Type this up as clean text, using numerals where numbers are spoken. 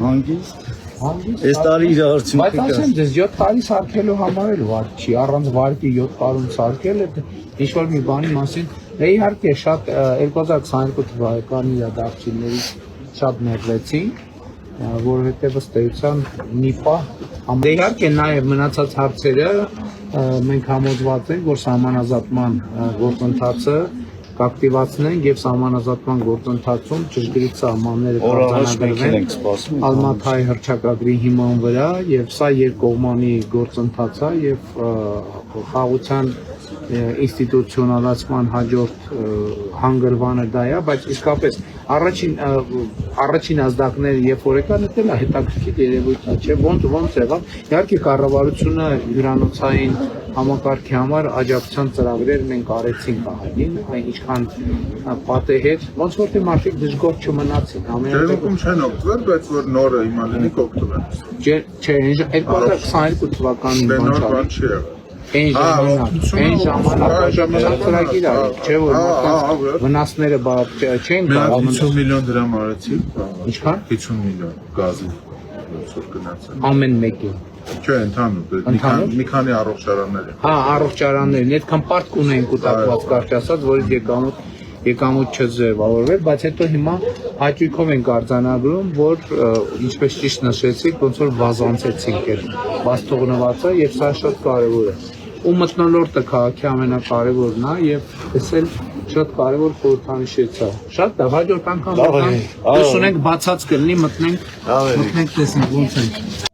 Հանգիստ։ Այս տարի իր արդյունքը։ Բայց ասեմ ձեզ 7 տարի սարքելու համար էլ վարկ չի, առանց վարկի 7 տարում սարքել է ինչ որ մի բանի մասին, իհարկե շատ 2022 թվականի իրադարձություններից շատ ներվեցինք, որովհետև ըստ էության մի պահ իհարկե նաև մնացած հարցերը մենք համոզված ենք, որ սահմանազատման գործընթացը կակտիվացնենք եւ սահմանազատման գործընթացում ճշգրիտ սահմանները կարգավորվեն Ալմաթայի հռչակագրի հիման վրա եւ սա երկկողմանի գործընթաց է եւ խաղաղության ինստիտուցիոնալացման հաջորդ հանգրվանը դա է, բայց իսկապես առաջին ազդակները երբ որ եկան դա հետաքրքիր երևույթ է, չէ՞, ոնց եղավ։ Իհարկե կառավարությունը հյուրանոցային համակարգի համար աջակցության ծրագրեր մենք արեցինք ահագին, ինչքան պատեհեր, ոնց որ թե մարդիկ դժգոհ չմնացին։ Ամենատեղում չեն օգտվել, բայց որ նորը հիմա լինի կօգտվեն։ Չէ, 2022 թվականին բան չի եղել։ Այն ժամանակ ծրագիր արի, չէ՞ որ վնասները չեն կարող 50 միլիոն դրամ արեցի։ Ինչքան? 50 միլիոն գազի որ գնացել։ Ամեն մեկին։ Չէ, ընդհանուր, մի քանի առողջարաններ։ Հա, առողջարաններն, այդքան պարտք ունեն կուտակված կարճ ասած, որից եկամուտ չձևավորվել, բայց հետո հիմա հաճույքով ենք արձանագրում, որ ինչպես ճիշտ նշեցիք, ոնց որ վազանցեցինք այդ բաստողնվածը եւ սա շատ կարեւոր է։ Ու մթնոլորտը քաղաքի ամենակարևորն է եւ էսել շատ կարևոր խորհրդանիշից է։ Շատ լավ, հաջորդ անգամ դες ունենք բացած կլինի, մտնենք տեսնենք ոնց է։